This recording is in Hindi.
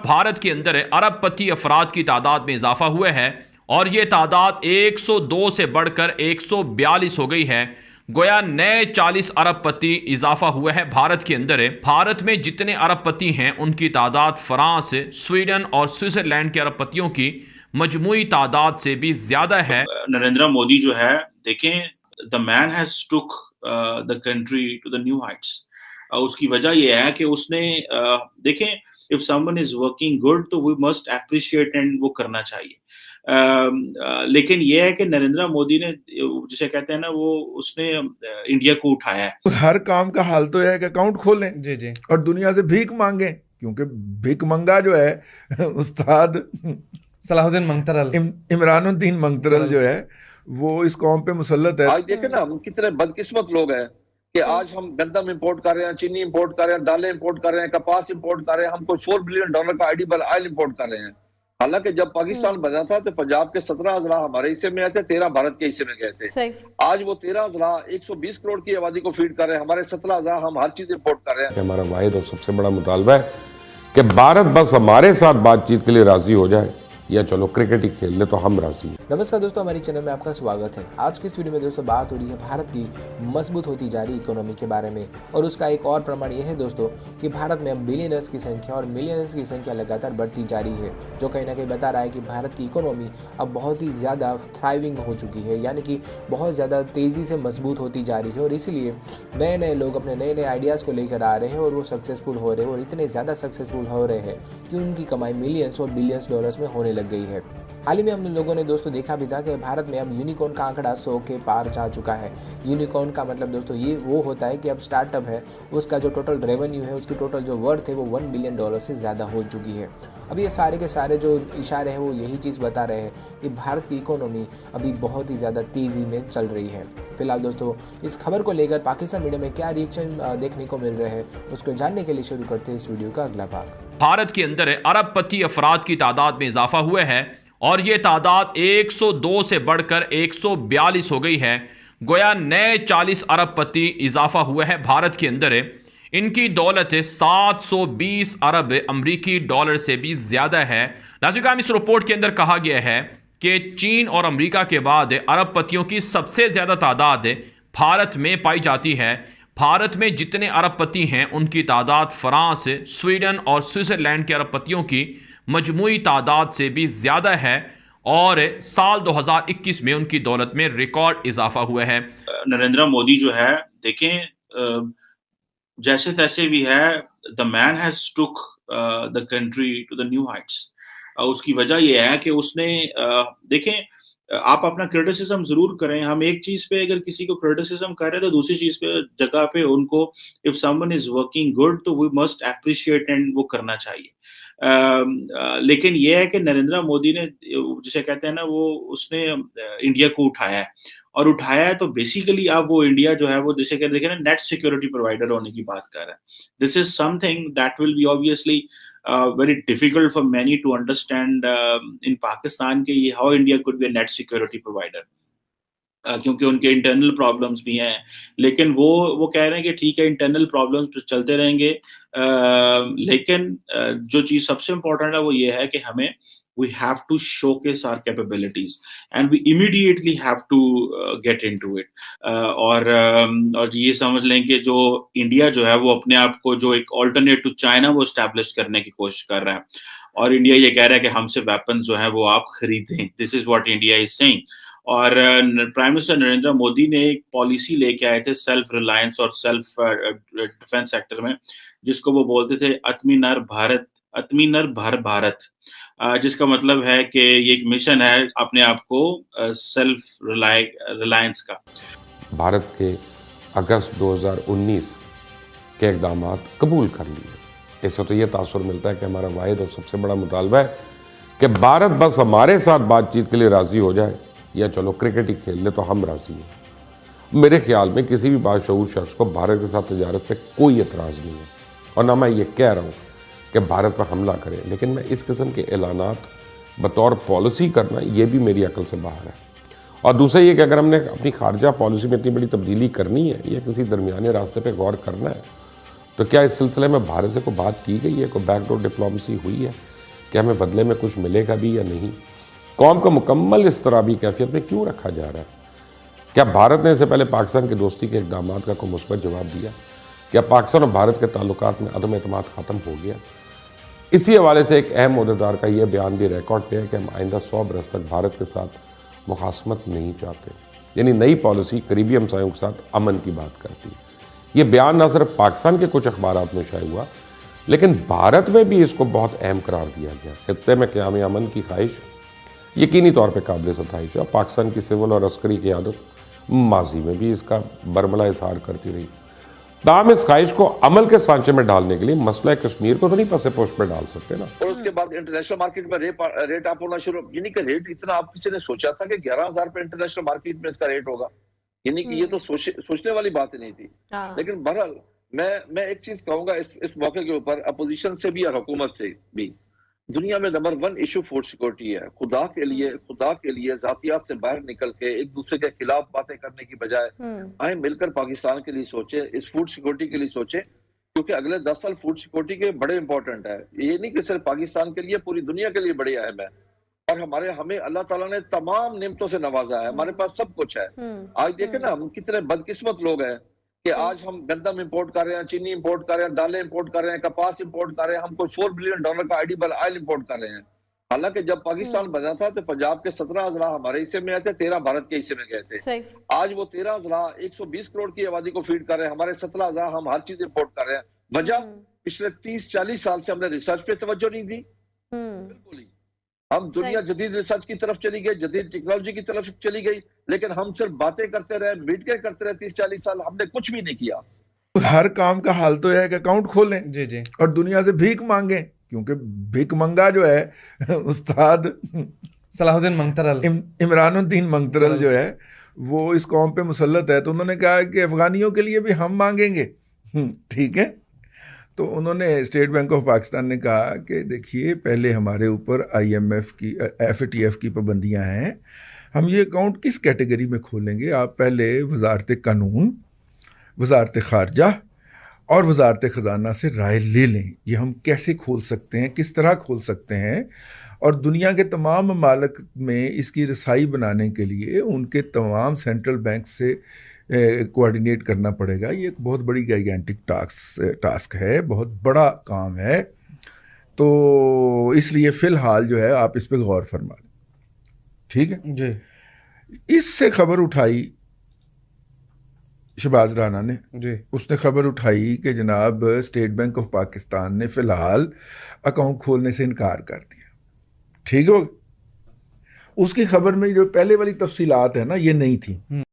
भारत के अंदर अरबपति अफराद की तादाद में इजाफा हुआ है और ये तादाद 102 से बढ़कर 142 हो गई है। गोया नए 40 अरबपति इजाफा हुआ है भारत के अंदर। भारत में जितने अरबपति हैं उनकी तादाद फ्रांस, स्वीडन और स्विट्जरलैंड के अरबपतियों की मजमूई तादाद से भी ज्यादा है। नरेंद्र मोदी जो है, देखें, the man has took the country to the new heights. उसकी वजह यह है कि उसने देखें, if someone is working good तो वी मस्ट एप्रिशिएट एंड वो करना चाहिए। लेकिन ये है कि नरेंद्र मोदी ने, जिसे कहते हैं ना, वो उसने इंडिया को उठाया है। हर काम का हाल तो है कि अकाउंट खोलें जी जी और दुनिया से भीख मांगे, क्योंकि भीख मंगा जो है उस्ताद सलाहुद्दीन मंगतरल, इमरानुद्दीन मंगतरल जो है वो इस कौम पे मुसल्लत है। आज देखें ना, हम कितने बदकिस्मत लोग हैं कि आज हम गंदम इंपोर्ट कर रहे हैं, चीनी इंपोर्ट कर रहे हैं, दालें इंपोर्ट कर रहे हैं, कपास इंपोर्ट कर रहे हैं, हम कोई $4 बिलियन का एडिबल ऑयल इंपोर्ट कर रहे हैं। हालांकि जब पाकिस्तान बना था तो पंजाब के 17 अजला हमारे हिस्से में आए थे, 13 भारत के हिस्से में गए थे। आज वो 13 अजला 120 करोड़ की आबादी को फीड कर रहे हैं, हमारे 17 अजला हम हर चीज इंपोर्ट कर रहे हैं। हमारा वाहिद और सबसे बड़ा मुतालबा है कि भारत बस हमारे साथ बातचीत के लिए राजी हो जाए, या चलो क्रिकेट ही खेल ले तो हम राजी हैं। नमस्कार दोस्तों, हमारे चैनल में आपका स्वागत है। आज की इस वीडियो में दोस्तों बात हो रही है भारत की मजबूत होती जा रही इकोनॉमी के बारे में, और उसका एक और प्रमाण यह है दोस्तों कि भारत में अब बिलियनर्स की संख्या और मिलियनर्स की संख्या लगातार बढ़ती जा रही है, जो कहीं ना कहीं बता रहा है कि भारत की इकोनॉमी अब बहुत ही ज़्यादा थ्राइविंग हो चुकी है, यानी कि बहुत ज़्यादा तेज़ी से मजबूत होती जा रही है। और इसीलिए नए नए लोग अपने नए नए आइडियाज़ को लेकर आ रहे हैं और वो सक्सेसफुल हो रहे हैं, और इतने ज़्यादा सक्सेसफुल हो रहे हैं कि उनकी कमाई मिलियंस और बिलियंस डॉलर्स में होने लग गई है। हाल ही में हम लोगों ने दोस्तों देखा भी था कि भारत में अब यूनिकॉर्न का आंकड़ा 100 के पार जा चुका है। यूनिकॉर्न का मतलब दोस्तों ये वो होता है कि अब स्टार्टअप है, उसका जो टोटल रेवेन्यू है, उसकी टोटल जो वर्थ है वो $1 बिलियन से ज़्यादा हो चुकी है। अब ये सारे के सारे जो इशारे हैं वो यही चीज़ बता रहे हैं कि भारत की इकोनॉमी अभी बहुत ही ज़्यादा तेज़ी में चल रही है। फिलहाल दोस्तों इस खबर को लेकर पाकिस्तान मीडिया में क्या रिएक्शन देखने को मिल रहे हैं, उसको जानने के लिए शुरू करते हैं इस वीडियो का अगला भाग। भारत के अंदर अरबपति अफराद की तादाद में इजाफा हुआ है और ये तादाद 102 से बढ़कर 142 हो गई है। गोया नए 40 अरबपति इजाफा हुआ है भारत के अंदर। इनकी दौलत 720 अरब अमरीकी डॉलर से भी ज़्यादा है। नाज़रीन, इस रिपोर्ट के अंदर कहा गया है कि चीन और अमेरिका के बाद अरबपतियों की सबसे ज़्यादा तादाद भारत में पाई जाती है। भारत में जितने अरबपति हैं उनकी तादाद फ्रांस, स्वीडन और स्विट्ज़रलैंड के अरबपतियों की मजमूई तादाद से भी ज़्यादा है, और साल 2021 में उनकी दौलत में रिकॉर्ड इजाफा हुआ है। नरेंद्र मोदी जो है, देखें, जैसे तैसे भी है, the man has took the country to the new heights. उसकी वजह यह है कि उसने, देखें, आप अपना क्रिटिसिज्म जरूर करें। हम एक चीज पे अगर किसी को क्रिटिसिज्म कर रहे हैं तो दूसरी चीज पे जगह पे उनको, if someone is working good तो वी मस्ट एप्रिशिएट एंड वो करना चाहिए। लेकिन ये है कि नरेंद्र मोदी ने, जिसे कहते हैं ना, वो उसने इंडिया को उठाया है, और उठाया है तो बेसिकली अब वो इंडिया जो है वो, जिसे कहते हैं ना, नेट सिक्योरिटी प्रोवाइडर होने की बात कर रहा है। This is something that will be obviously very difficult for many to understand in Pakistan कि how India could be a net security provider, क्योंकि उनके इंटरनल प्रॉब्लम्स भी हैं। लेकिन वो कह रहे हैं कि ठीक है, इंटरनल प्रॉब्लम्स चलते रहेंगे, लेकिन जो चीज़ सबसे इम्पोर्टेंट है वो ये है कि हमें we have to showcase our capabilities and we immediately have to get into it। और ये समझ लें कि जो इंडिया जो है वो अपने आप को जो एक ऑल्टरनेट टू चाइना वो एस्टैब्लिश करने की कोशिश कर रहा है, और इंडिया ये कह रहा है कि हमसे वेपन्स जो है वो आप खरीदें। This is what India is saying. और प्राइम मिनिस्टर नरेंद्र मोदी ने एक पॉलिसी लेके आए थे सेल्फ रिलायंस और सेल्फ डिफेंस सेक्टर में, जिसको वो बोलते थे आत्मनिर्भर भारत, जिसका मतलब है कि ये एक मिशन है अपने आप को सेल्फ रिलायंस का। भारत के अगस्त 2019 के इक़दाम कबूल कर लिए। इससे तो ये तासुर मिलता है कि हमारा वाहिद और सबसे बड़ा मुतालबा है कि भारत बस हमारे साथ बातचीत के लिए राजी हो जाए, या चलो क्रिकेट ही खेल ले तो हम राजी हैं। मेरे ख्याल में किसी भी बाशऊर शख्स को भारत के साथ तजारत पे कोई एतराज़ नहीं है, और ना मैं ये कह रहा हूँ कि भारत पर हमला करें, लेकिन मैं इस किस्म के ऐलानात बतौर पॉलिसी करना ये भी मेरी अकल से बाहर है। और दूसरा ये कि अगर हमने अपनी खारजा पॉलिसी में इतनी बड़ी तब्दीली करनी है या किसी दरमियाने रास्ते पे गौर करना है, तो क्या इस सिलसिले में भारत से कोई बात की गई है, कोई बैकडोर डिप्लोमेसी हुई है? कि हमें बदले में कुछ मिलेगा भी या नहीं। कौम को मुकम्मल इस तरह भी कैफियत में क्यों रखा जा रहा है? क्या भारत ने इससे पहले पाकिस्तान की दोस्ती के इक़दाम का कोई मुस्बत जवाब दिया? क्या पाकिस्तान और भारत के ताल्लुकात में अदम एतमाद ख़त्म हो गया? इसी हवाले से एक अहम अहदेदार का यह बयान भी रिकॉर्ड पे है कि हम आइंदा 100 बरस तक भारत के साथ मुखासमत नहीं चाहते। यानी नई पॉलिसी करीबी हमसायों के साथ अमन की बात करती है। ये बयान न सिर्फ पाकिस्तान के कुछ अखबारात में शाया हुआ, लेकिन भारत में भी इसको बहुत अहम करार दिया गया। खित्ते में क़याम अमन की ख्वाहिश यकीनी तौर पर काबिल सताइश है और पाकिस्तान की सिविल और अस्करी क़यादत माजी में भी इसका बरमला इजहार करती रही। ताहम इस ख्वाहिश को अमल के सांचे में डालने के लिए मसला कश्मीर को तो नहीं पसे पोस्ट पर डाल सकते ना। और उसके बाद इंटरनेशनल मार्केट में रेट अप होना शुरू, यानी कि रेट इतना, आप किसी ने सोचा था कि 11,000 पे इंटरनेशनल मार्केट में इसका रेट होगा? यानी कि ये तो सोचने वाली बात ही नहीं थी। लेकिन बहरहाल मैं एक चीज कहूंगा इस मौके के ऊपर, अपोजिशन से भी और हुकूमत से भी, दुनिया में नंबर 1 इशू फूड सिक्योरिटी है। खुदा के लिए जातियात से बाहर निकल के एक दूसरे के खिलाफ बातें करने की बजाय आए मिलकर पाकिस्तान के लिए सोचे, इस फूड सिक्योरिटी के लिए सोचे, क्योंकि अगले 10 साल फूड सिक्योरिटी के बड़े इंपॉर्टेंट है। ये नहीं कि सिर्फ पाकिस्तान के लिए, पूरी दुनिया के लिए बड़े अहम है। और हमें अल्लाह ताला ने तमाम नेमतों से नवाजा है, हमारे पास सब कुछ है। आज देखें ना, हम कितने बदकिस्मत लोग हैं कि आज हम गंदम इंपोर्ट कर रहे हैं, चीनी इंपोर्ट कर रहे हैं, दालें इंपोर्ट कर रहे हैं, कपास इंपोर्ट कर रहे हैं, हम कोई $4 बिलियन का एडिबल ऑयल इंपोर्ट कर रहे हैं। हालांकि जब पाकिस्तान बना था तो पंजाब के 17 अजला हमारे हिस्से में आए थे, 13 भारत के हिस्से में गए थे। आज वो 13 अजला 120 करोड़ की आबादी को फीड कर रहे हैं, हमारे 17 अजला हम हर चीज इंपोर्ट कर रहे हैं। वजह, पिछले 30-40 साल से हमने रिसर्च पे तवज्जो नहीं दी। बिल्कुल ही हम दुनिया जदीद रिसर्च की तरफ चली गई, जदीद टेक्नोलॉजी की तरफ चली गई, लेकिन हम सिर्फ बातें करते रहे, मीटिंगें करते रहे 30-40 साल, हमने कुछ भी नहीं किया। हर काम का हाल तो है कि अकाउंट खोलें जी जी और दुनिया से भीख मांगें, क्योंकि भीख मंगा जो है उस्ताद सलाहुद्दीन मंगतरल, इमरानुद्दीन मंगतरल जो है वो इस कौम पे मुसल्लत है। तो उन्होंने कहा कि अफगानियों के लिए भी हम मांगेंगे। ठीक है, तो उन्होंने स्टेट बैंक ऑफ पाकिस्तान ने कहा कि देखिए, पहले हमारे ऊपर IMF की FATF की पाबंदियां हैं, हम ये अकाउंट किस कैटेगरी में खोलेंगे? आप पहले वजारत कानून, वजारत खारजा और वजारत ख़जाना से राय ले लें, ये हम कैसे खोल सकते हैं, किस तरह खोल सकते हैं। और दुनिया के तमाम ममालिक में इसकी रसाई बनाने के लिए उनके तमाम सेंट्रल बैंक से कोऑर्डिनेट करना पड़ेगा। ये एक बहुत बड़ी गैगेंटिक टास्क है, बहुत बड़ा काम है। तो इसलिए फ़िलहाल जो है आप इस पे गौर फरमा लें। ठीक है जी। इससे खबर उठाई शहबाज राना ने जी। उसने खबर उठाई कि जनाब स्टेट बैंक ऑफ पाकिस्तान ने फ़िलहाल अकाउंट खोलने से इनकार कर दिया। ठीक हो, उसकी खबर में जो पहले वाली तफसीलात है ना, ये नहीं थी।